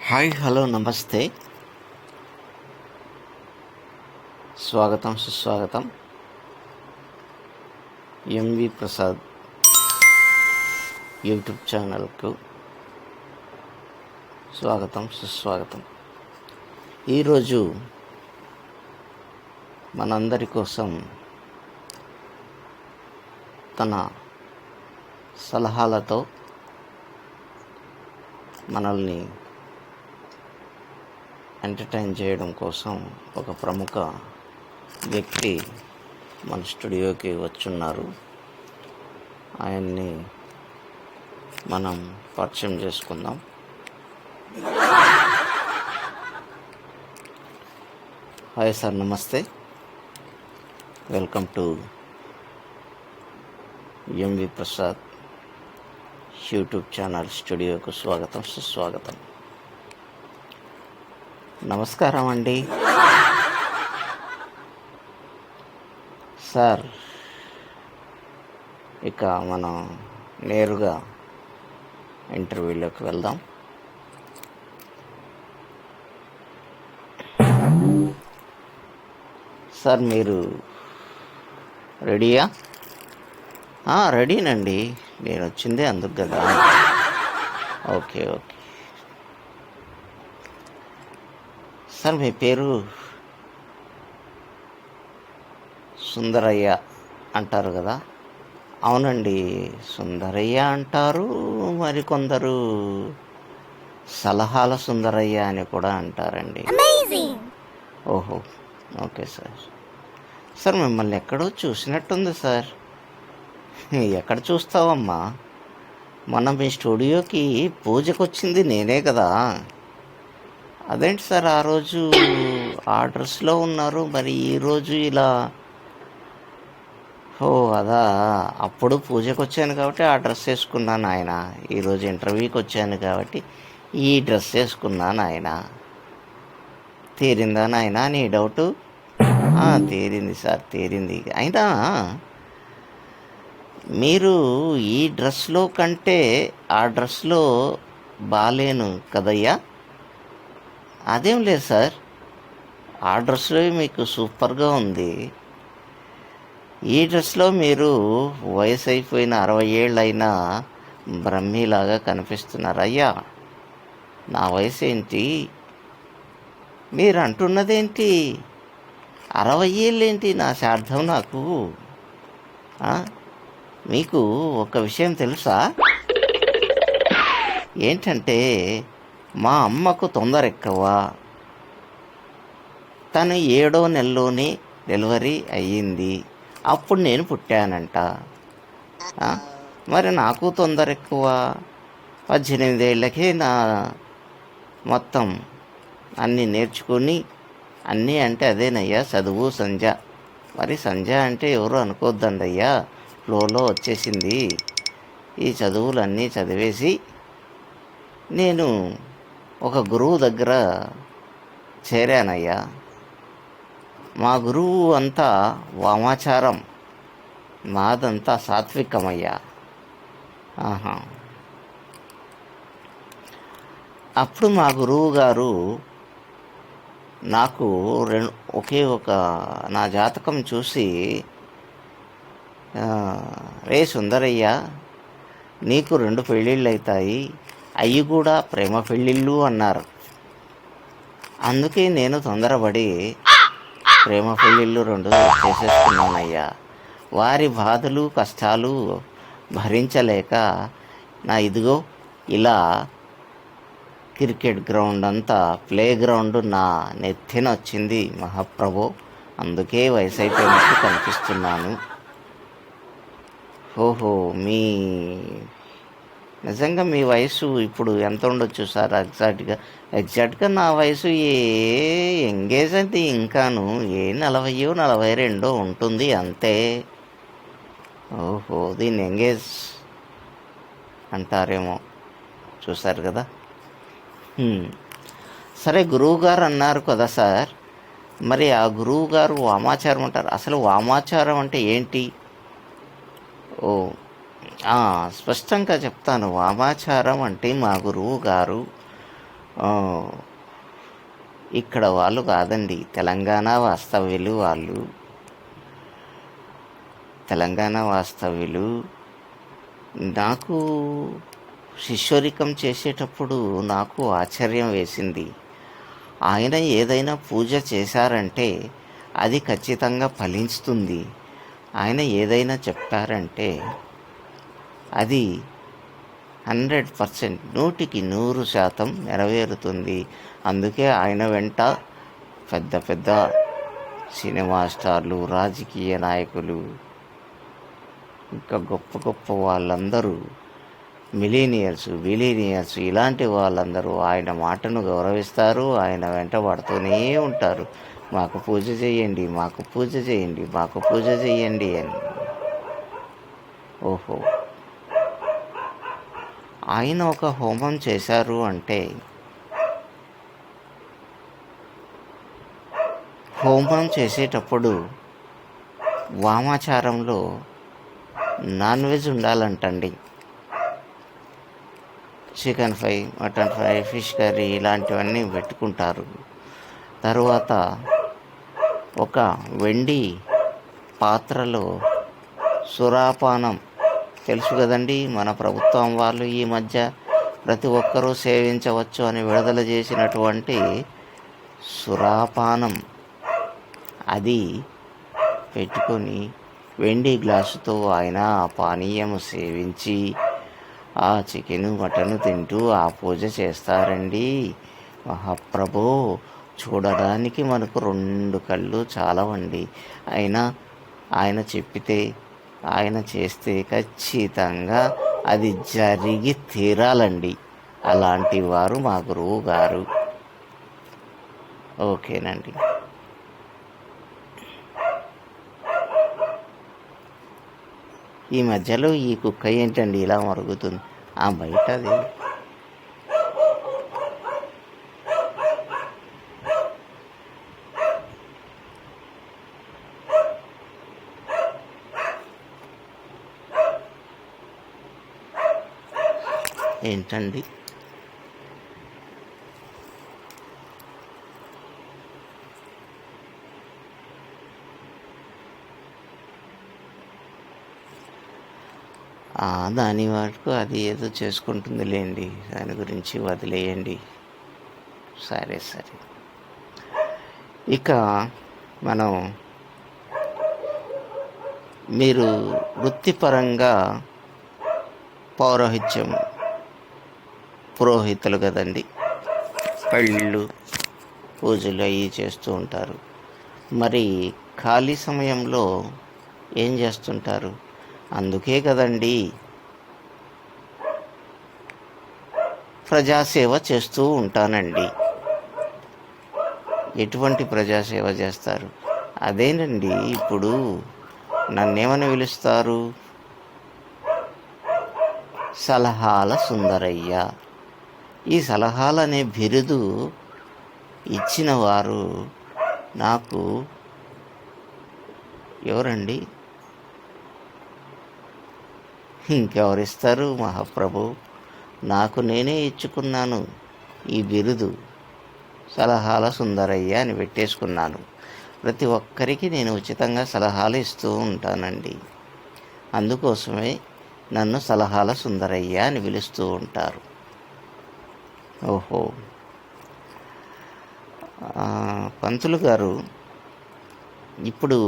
Hi hello నమస్తే, స్వాగతం సుస్వాగతం. ఎంవి ప్రసాద్ యూట్యూబ్ ఛానల్కు స్వాగతం సుస్వాగతం. ఈరోజు మనందరి కోసం తన సలహాలతో మనల్ని ఎంటర్టైన్ చేయడం కోసం ఒక ప్రముఖ వ్యక్తి మన స్టూడియోకి వచ్చున్నారు. ఆయన్ని మనం పరిచయం చేసుకుందాం. హాయ్ సార్, నమస్తే. Welcome to MV Prasad YouTube channel స్టూడియోకు స్వాగతం సుస్వాగతం. నమస్కారం అండి. సార్, ఇక మనం నేరుగా ఇంటర్వ్యూలోకి వెళ్దాం. సార్, మీరు రెడీయా? రెడీనండి, నేను వచ్చిందే అందుకు కదా. ఓకే. సార్, మీ పేరు సుందరయ్య అంటారు కదా? అవునండి, సుందరయ్య అంటారు, మరికొందరు సలహాల సుందరయ్య అని కూడా అంటారండి. ఓహో, ఓకే సార్. సార్, మిమ్మల్ని ఎక్కడో చూసినట్టుంది సార్. ఎక్కడ చూస్తావమ్మా, మొన్న మీ స్టూడియోకి పూజకు వచ్చింది నేనే కదా. అదేంటి సార్, ఆ రోజు ఆ డ్రెస్లో ఉన్నారు, మరి ఈరోజు ఇలా? అదా, అప్పుడు పూజకు వచ్చాను కాబట్టి ఆ డ్రెస్ వేసుకున్నాను ఆయన. ఈరోజు ఇంటర్వ్యూకి వచ్చాను కాబట్టి ఈ డ్రెస్ వేసుకున్నాను ఆయన. తీరిందా నాయన నీ డౌటు? తీరింది సార్, తీరింది. అయినా మీరు ఈ డ్రెస్లో కంటే ఆ డ్రెస్లో బాలేను కదయ్యా? అదేం లేదు సార్, ఆ డ్రెస్లో మీకు సూపర్గా ఉంది. ఈ డ్రెస్లో మీరు వయసు అయిపోయిన 60 ఏళ్ళైనా బ్రహ్మీలాగా కనిపిస్తున్నారు. అయ్యా, నా వయసు ఏంటి, మీరు అంటున్నదేంటి? 60 ఏళ్ళేంటి, నా శార్థం నాకు. మీకు ఒక విషయం తెలుసా? ఏంటంటే, మా అమ్మకు తొందర ఎక్కువ. తను 7వ నెలలోనే డెలివరీ అయ్యింది. అప్పుడు నేను పుట్టానంట. మరి నాకు తొందర ఎక్కువ. 18 ఏళ్ళకే నా మొత్తం అన్నీ నేర్చుకొని, అన్నీ అంటే అదేనయ్యా చదువు సంధ్య. మరి సంధ్య అంటే ఎవరు అనుకోద్దండి అయ్యా, ఫ్లోలో వచ్చేసింది. ఈ చదువులన్నీ చదివేసి నేను ఒక గురువు దగ్గర చేరానయ్యా. మా గురువు అంతా వామాచారం, మాదంతా సాత్వికమయ్యా. అప్పుడు మా గురువు గారు నాకు నా జాతకం చూసి, రే సుందరయ్య, నీకు 2 పెళ్ళిళ్ళు అవుతాయి, అవి కూడా ప్రేమ పెళ్ళిళ్ళు అన్నారు. అందుకే నేను తొందరపడి ప్రేమ పెళ్ళిళ్ళు 2 చేసేసుకున్నానయ్యా. వారి బాధలు కష్టాలు భరించలేక నా ఇదిగో ఇలా క్రికెట్ గ్రౌండ్ అంతా ప్లే గ్రౌండ్ నా నెత్తిన వచ్చింది మహాప్రభు. అందుకే వయసు అయిపోయినట్టు కనిపిస్తున్నాను. ఓహో, నిజంగా మీ వయసు ఇప్పుడు ఎంత ఉండొచ్చు సార్? ఎగ్జాక్ట్గా నా వయసు ఎంగేజ్ అయితే ఇంకాను 40 42 ఉంటుంది అంతే. ఓహో, దీన్ని ఎంగేజ్ అంటారేమో, చూసారు కదా. సరే, గురువుగారు అన్నారు కదా సార్, మరి ఆ గురువుగారు వామాచారం అంటారు. అసలు వామాచారం అంటే ఏంటి? స్పష్టంగా చెప్తాను. వామాచారం అంటే మా గురువు గారు ఆ, ఇక్కడ వాళ్ళు కాదండి, తెలంగాణ వాస్తవ్యులు వాళ్ళు. తెలంగాణ వాస్తవ్యులు. నాకు శిష్యరికం చేసేటప్పుడు నాకు ఆశ్చర్యం వేసింది. ఆయన ఏదైనా పూజ చేశారంటే అది ఖచ్చితంగా ఫలిస్తుంది. ఆయన ఏదైనా చెప్పారంటే అది 100%, 100% నెరవేరుతుంది. అందుకే ఆయన వెంట పెద్ద పెద్ద సినిమా స్టార్లు, రాజకీయ నాయకులు, ఇంకా గొప్ప గొప్ప వాళ్ళందరూ, బిలీనియర్స్ ఇలాంటి వాళ్ళందరూ ఆయన మాటను గౌరవిస్తారు. ఆయన వెంట పడుతూనే ఉంటారు. మాకు పూజ చేయండి, మాకు పూజ చేయండి, మాకు పూజ చేయండి అని. ఓహో, ఆయన ఒక హోమం చేశారు అంటే, హోమం చేసేటప్పుడు వామాచారంలో నాన్ వెజ్ ఉండాలంటండి. Chicken fry, mutton fry, fish curry ఇలాంటివన్నీ పెట్టుకుంటారు. తరువాత ఒక వెండి పాత్రలో సురాపానం, తెలుసు కదండి, మన ప్రభుత్వం వాళ్ళు ఈ మధ్య ప్రతి ఒక్కరూ సేవించవచ్చు అని విడుదల చేసినటువంటి సురాపానం, అది పెట్టుకొని వెండి గ్లాసుతో ఆయన ఆ పానీయము సేవించి ఆ చికెను మటను తింటూ ఆ పూజ చేస్తారండి. మహాప్రభో, చూడడానికి మనకు 2 కళ్ళు చాలవండి. అయినా ఆయన చెప్పితే, ఆయన చేస్తే ఖచ్చితంగా అది జరిగి తీరాలండి. అలాంటి వారు మా గురువు గారు. ఓకేనండి. ఈ మధ్యలో ఈ కుక్క ఏంటండి ఇలా మరుగుతుంది? బయట అది ఏంటండి? దాని వరకు అది ఏదో చేసుకుంటుంది లేండి, దాని గురించి వదిలేయండి. సరే. ఇక మనం, మీరు వృత్తిపరంగా పౌరోహిత్యం, పురోహితులు కదండి, పెళ్ళు, పూజలు అవి చేస్తూ ఉంటారు. మరి ఖాళీ సమయంలో ఏం చేస్తుంటారు? అందుకే కదండి ప్రజాసేవ చేస్తూ ఉంటానండి. ఎటువంటి ప్రజాసేవ చేస్తారు? అదేనండి, ఇప్పుడు నన్నేమని పిలుస్తారు? సలహాల సుందరయ్య. ఈ సలహాలనే బిరుదు ఇచ్చిన వారు నాకు ఎవరండి? ఇంకెవరిస్తారు మహాప్రభు? నాకు నేనే ఇచ్చుకున్నాను ఈ బిరుదు. సలహాల సుందరయ్య అని పెట్టేసుకున్నాను. ప్రతి ఒక్కరికి నేను ఉచితంగా సలహాలు ఇస్తూ ఉంటానండి. అందుకోసమే నన్ను సలహాల సుందరయ్య అని పిలుస్తూ ఉంటారు. ఓహో, పంతులు గారు, ఇప్పుడు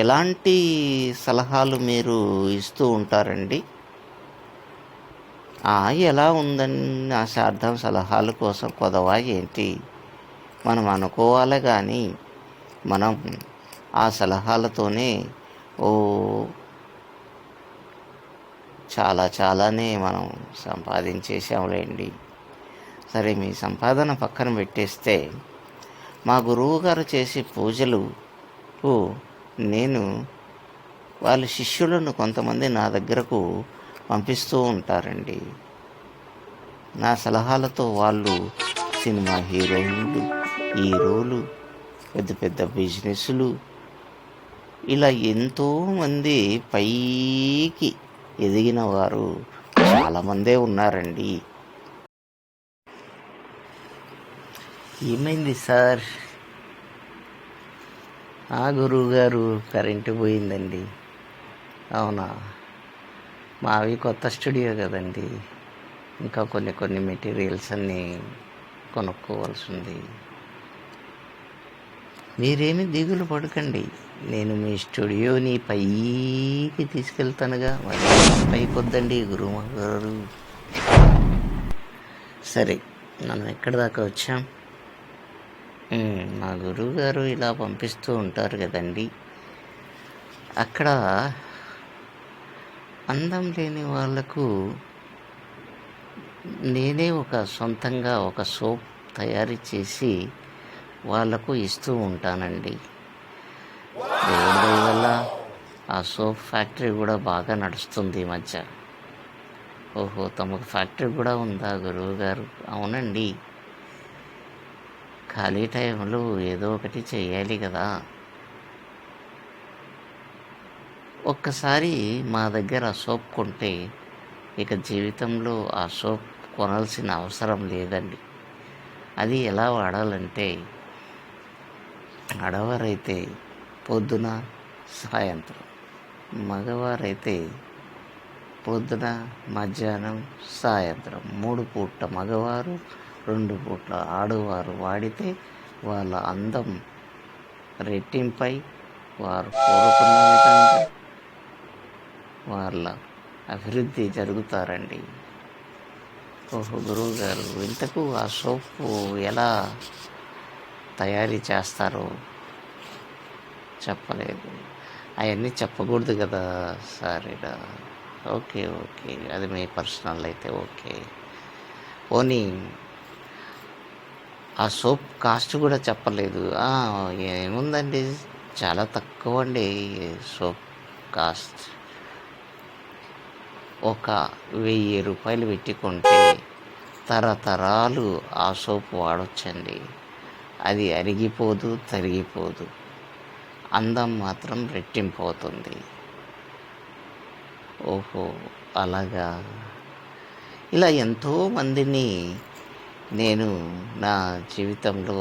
ఎలాంటి సలహాలు మీరు ఇస్తూ ఉంటారండి? ఎలా ఉందని అర్థం? సలహాల కోసం కొదవా ఏంటి? మనం అనుకోవాలి కానీ మనం ఆ సలహాలతోనే చాలానే మనం సంపాదించేసాంలేండి. సరే, మీ సంపాదన పక్కన పెట్టేస్తే, మా గురువు గారు చేసే పూజలు నేను వాళ్ళ శిష్యులను కొంతమంది నా దగ్గరకు పంపిస్తూ ఉంటారండి. నా సలహాలతో వాళ్ళు సినిమా హీరోలు, పెద్ద పెద్ద బిజినెస్లు, ఇలా ఎంతోమంది పైకి ఎదిగిన వారు చాలామందే ఉన్నారండి. ఏమైంది సార్? గురువు గారు, కరెంటు పోయిందండి. అవునా? మావి కొత్త స్టూడియో కదండి, ఇంకా కొన్ని మెటీరియల్స్ అన్నీ కొనుక్కోవాల్సి ఉంది. మీరేమి దిగులు పడకండి, నేను మీ స్టూడియోని పైకి తీసుకెళ్తానుగా. మరి పైకి వద్దండి గురువు గారు. సరే, మనం ఎక్కడి దాకా వచ్చాం? మా గురువు గారు ఇలా పంపిస్తూ ఉంటారు కదండి. అక్కడ అందం లేని వాళ్లకు నేనే సొంతంగా ఒక సోప్ తయారు చేసి వాళ్లకు ఇస్తూ ఉంటానండి. దేవుడి దయ వల్ల ఆ సోప్ ఫ్యాక్టరీ కూడా బాగా నడుస్తుంది ఈ మధ్య. ఓహో, తమకు ఫ్యాక్టరీ కూడా ఉందా గురువు గారు? అవునండి. ఖాళీ టైంలో ఏదో ఒకటి చేయాలి కదా. ఒక్కసారి మా దగ్గర సోప్ కొంటే ఇక జీవితంలో ఆ సోప్ కొనాల్సిన అవసరం లేదండి. అది ఎలా వాడాలంటే, ఆడవారైతే పొద్దున సాయంత్రం, మగవారైతే పొద్దున మధ్యాహ్నం సాయంత్రం 3 పూట్ల మగవారు, 2 పూట్ల ఆడవారు వాడితే వాళ్ళ అందం రెట్టింపై వారు కోరుకున్న విధంగా వాళ్ళ అభివృద్ధి జరుగుతారండి. ఓహో గురువు గారు, ఇంతకు ఆ సోపు ఎలా తయారీ చేస్తారో చెప్పలేదు. అవన్నీ చెప్పకూడదు కదా సార్. ఓకే, అది మీ పర్సనల్ అయితే ఓకే. పోనీ ఆ సోప్ కాస్ట్ కూడా చెప్పలేదు. ఏముందండి, చాలా తక్కువ అండి సోప్ కాస్ట్. ఒక 1000 రూపాయలు పెట్టి కొంటే తరతరాలు ఆ సోప్ వాడొచ్చండి. అది అరిగిపోదు, తరిగిపోదు, అందం మాత్రం రెట్టింపు అవుతుంది. ఓహో, అలాగా. ఇలా ఎంతోమందిని నేను నా జీవితంలో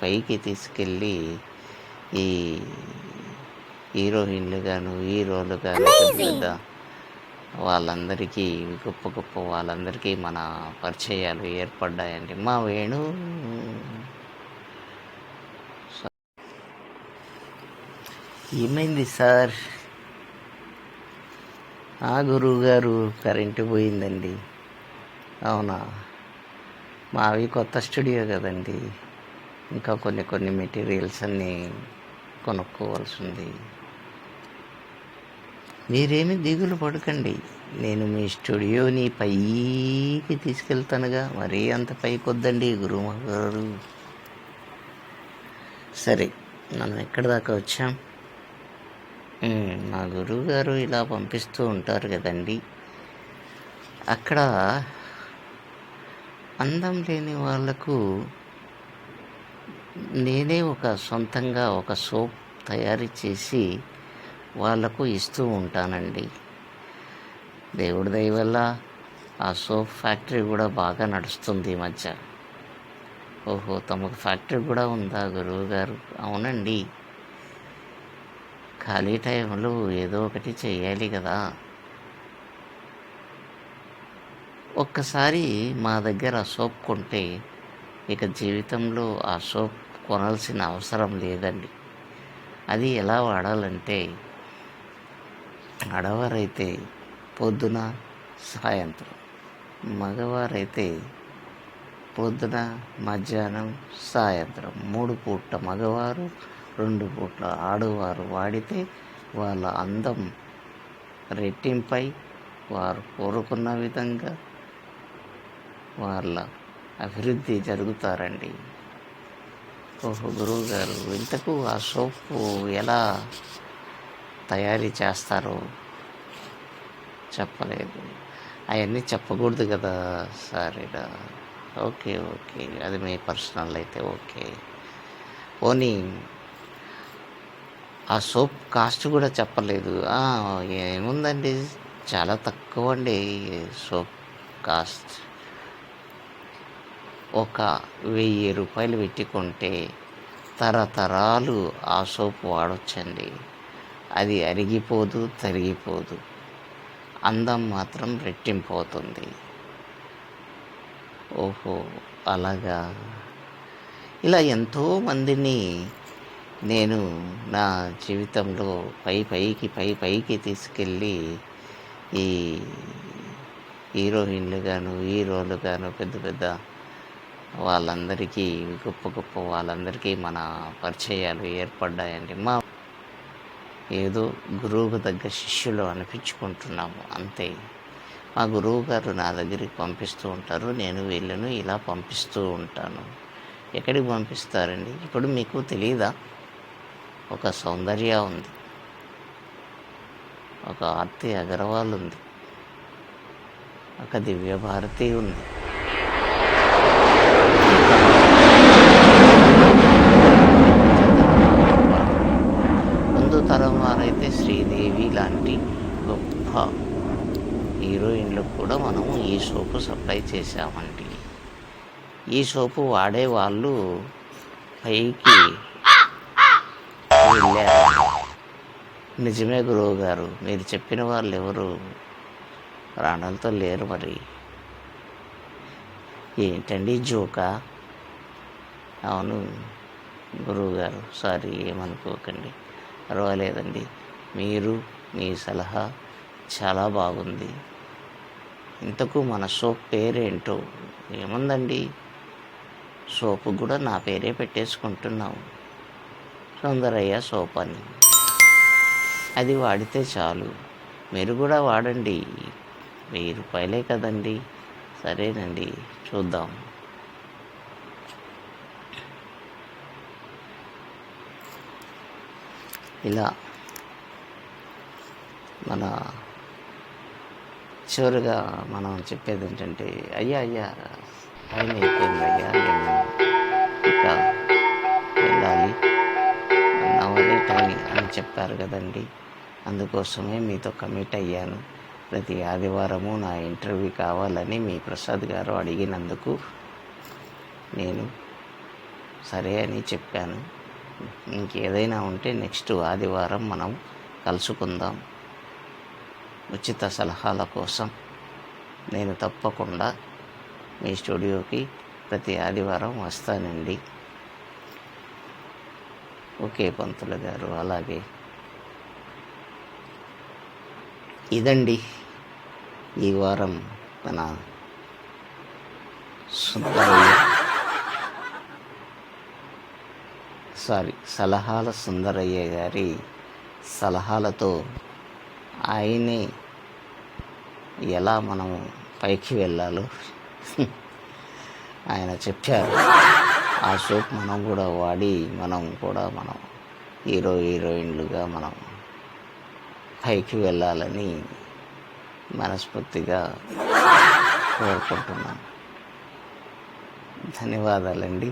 పైకి తీసుకెళ్ళి ఈ హీరోయిన్లు గాను, హీరోలు గాను, పెద్ద వాళ్ళందరికీ, గొప్ప వాళ్ళందరికీ మన పరిచయాలు ఏర్పడ్డాయండి. మా వేణు ఏమైంది సార్? గురువు గారు, కరెంటు పోయిందండి. అవునా? మావి కొత్త స్టూడియో కదండి, ఇంకా కొన్ని మెటీరియల్స్ అన్నీ కొనుక్కోవాల్సి ఉంది. మీరేమి దిగులు పడకండి, నేను మీ స్టూడియోని పైకి తీసుకెళ్తానుగా. మరీ అంత పైకి వద్దండి గురువు గారు. సరే, మనం ఎక్కడి దాకా వచ్చాం? మా గురువు గారు ఇలా పంపిస్తూ ఉంటారు కదండి. అక్కడ అందం లేని వాళ్లకు నేనే సొంతంగా ఒక సోప్ తయారు చేసి వాళ్లకు ఇస్తూ ఉంటానండి. దేవుడి దయ వల్ల ఆ సోప్ ఫ్యాక్టరీ కూడా బాగా నడుస్తుంది ఈ మధ్య. ఓహో, తమకు ఫ్యాక్టరీ కూడా ఉందా గురువు గారు? అవునండి. ఖాళీ టైంలో ఏదో ఒకటి చేయాలి కదా. ఒక్కసారి మా దగ్గర సోప్ కొంటే ఇక జీవితంలో ఆ సోప్ కొనాల్సిన అవసరం లేదండి. అది ఎలా వాడాలంటే, ఆడవారైతే పొద్దున సాయంత్రం, మగవారైతే పొద్దున మధ్యాహ్నం సాయంత్రం 3 పూట్ల మగవారు, 2 పూట్ల ఆడవారు వాడితే వాళ్ళ అందం రెట్టింపై వారు కోరుకున్న విధంగా వాళ్ళ అభివృద్ధి జరుగుతారండి. ఓహో గురువు గారు, ఇంతకు ఆ సోపు ఎలా తయారీ చేస్తారో చెప్పలేదు. అవన్నీ చెప్పకూడదు కదా సార్. ఓకే, అది మీ పర్సనల్ అయితే ఓకే. పోనీ ఆ సోప్ కాస్ట్ కూడా చెప్పలేదు. ఏముందండి, చాలా తక్కువ అండి సోప్ కాస్ట్. ఒక 1000 రూపాయలు పెట్టి కొంటే తరతరాలు ఆ సోపు వాడొచ్చండి. అది అరిగిపోదు, తరిగిపోదు. అందం మాత్రం రెట్టింపు అవుతుంది. ఓహో! అలాగా. ఇలా ఎంతోమందిని నేను నా జీవితంలో పైకి తీసుకెళ్ళి ఈ హీరోయిన్లు గాను, హీరోలు గాను, పెద్ద పెద్ద వాళ్ళందరికీ, గొప్ప వాళ్ళందరికీ మన పరిచయాలు ఏర్పడ్డాయండి. ఏదో గురువుకు తగ్గ శిష్యులు అనిపించుకుంటున్నాము అంతే. మా గురువు గారు నా దగ్గరికి పంపిస్తూ ఉంటారు, నేను వీళ్ళను ఇలా పంపిస్తూ ఉంటాను. ఎక్కడికి పంపిస్తారండి? ఇప్పుడు మీకు తెలీదా? ఒక సౌందర్య ఉంది, ఒక ఆర్తి అగర్వాల్ ఉంది, ఒక దివ్యభారతి ఉంది, ముందు తరం వారైతే శ్రీదేవి లాంటి గొప్ప హీరోయిన్లకు కూడా మనము ఈ సోపు సప్లై చేశామండి. ఈ సోపు వాడే వాళ్ళు పైకి వెళ్ళారు. నిజమే గురువు గారు, మీరు చెప్పిన వాళ్ళు ఎవరు ప్రాణాలతో లేరు. మరి ఏంటండి జోకా? అవును గురువు గారు, సారీ, ఏమనుకోకండి, పర్వాలేదండి. మీరు మీ సలహా చాలా బాగుంది. ఇంతకు మన సోప్ పేరేంటో? ఏముందండి, సోపు కూడా నా పేరే పెట్టేసుకుంటున్నాము, సుందరయ్య సోప్ అని. అది వాడితే చాలు. మీరు కూడా వాడండి, 1000 రూపాయలే కదండి. సరేనండి, చూద్దాం. ఇలా మన చివరిగా మనం చెప్పేది ఏంటంటే, అయ్యా టైం అయిపోయింది అయ్యా, నేను ఇంకా వెళ్ళాలి, 1 అవరే టైం అని చెప్పారు కదండి. అందుకోసమే మీతో కమిట్ అయ్యాను. ప్రతి ఆదివారము నా ఇంటర్వ్యూ కావాలని మీ ప్రసాద్ గారు అడిగినందుకు నేను సరే అని చెప్పాను. ఇంకేదైనా ఉంటే నెక్స్ట్ ఆదివారం మనం కలుసుకుందాం. ఉచిత సలహాల కోసం నేను తప్పకుండా మీ స్టూడియోకి ప్రతి ఆదివారం వస్తానండి. ఓకే పంతులు గారు, అలాగే. ఇదండి ఈ వారం మన సలహాల సుందరయ్య గారి సలహాలతో ఆయనే ఎలా మనము పైకి వెళ్ళాలో ఆయన చెప్పారు. ఆ సోప్ మనం కూడా వాడి మనం హీరోయిన్లుగా మనం పైకి వెళ్ళాలని మనస్ఫూర్తిగా కోరుకుంటున్నాను. ధన్యవాదాలండి.